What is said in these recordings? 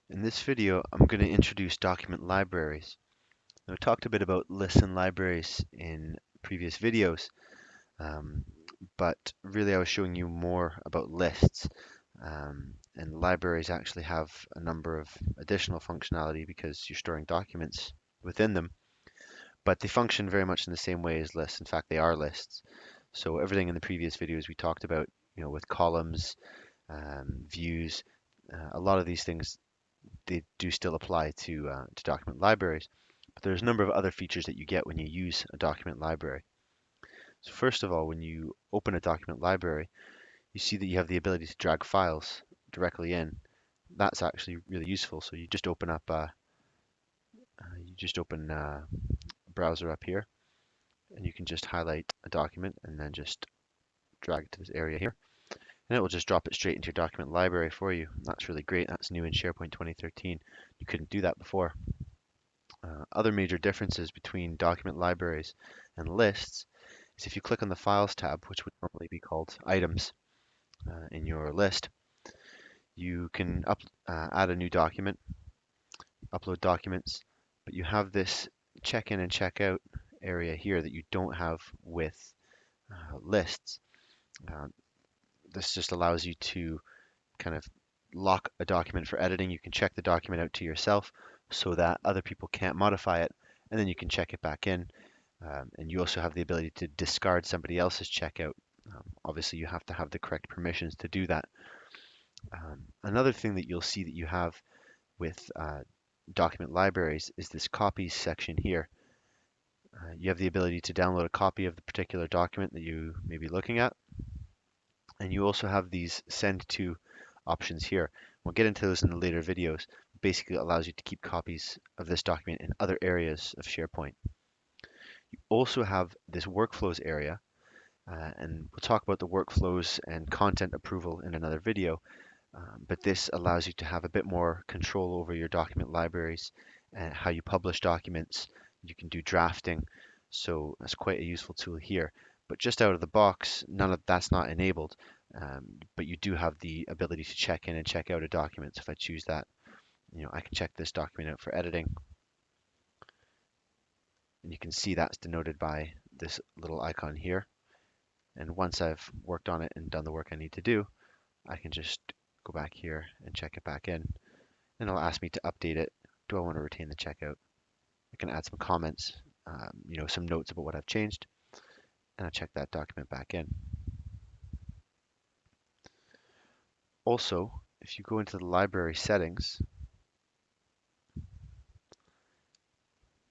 In this video, I'm going to introduce document libraries. Now, we talked a bit about lists and libraries in previous videos, um, but really I was showing you more about lists. And libraries actually have a number of additional functionality because you're storing documents within them, but they function very much in the same way as lists. In fact, they are lists. So everything in the previous videos we talked about, with columns, views, a lot of these things they do still apply to document libraries. But there's a number of other features that you get when you use a document library. So first of all, when you open a document library, you see that you have the ability to drag files directly in. That's actually really useful. So you just open a browser up here, and you can just highlight a document and then just drag it to this area here, and it will just drop it straight into your document library for you. That's really great. That's new in SharePoint 2013. You couldn't do that before. Other major differences between document libraries and lists is if you click on the Files tab, which would normally be called Items in your list, you can add a new document, upload documents, but you have this check in and check out area here that you don't have with lists. Uh, this just allows you to kind of lock a document for editing. You can check the document out to yourself so that other people can't modify it, and then you can check it back in. And you also have the ability to discard somebody else's checkout. Obviously, you have to have the correct permissions to do that. Another thing that you'll see that you have with document libraries is this copies section here. You have the ability to download a copy of the particular document that you may be looking at, and you also have these send to options here. We'll get into those in the later videos. Basically, it allows you to keep copies of this document in other areas of SharePoint. You also have this workflows area, and we'll talk about the workflows and content approval in another video. But this allows you to have a bit more control over your document libraries and how you publish documents. You can do drafting, so that's quite a useful tool here. But just out of the box, none of that's not enabled. But you do have the ability to check in and check out a document. So if I choose that, I can check this document out for editing, and you can see that's denoted by this little icon here. And once I've worked on it and done the work I need to do, I can just go back here and check it back in. And it'll ask me to update it. Do I want to retain the checkout? I can add some comments, some notes about what I've changed, and I'll check that document back in. Also, if you go into the library settings,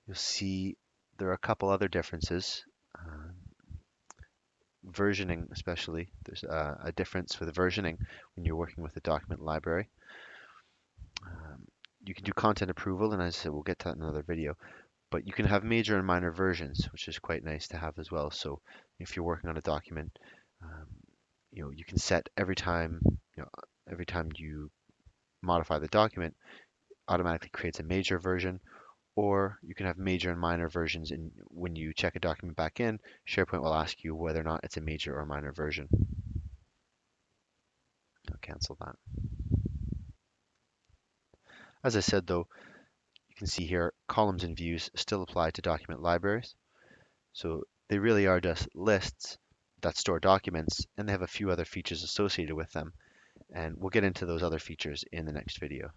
you'll see there are a couple other differences. Versioning, especially, there's a difference for the versioning when you're working with a document library. You can do content approval, and as I said, we'll get to that in another video. But you can have major and minor versions, which is quite nice to have as well. So if you're working on a document, um, you can set every time you modify the document, automatically creates a major version, or you can have major and minor versions. And when you check a document back in, SharePoint will ask you whether or not it's a major or minor version. I'll cancel that. As I said, though, you can see here columns and views still apply to document libraries. So they really are just lists that store documents, and they have a few other features associated with them. And we'll get into those other features in the next video.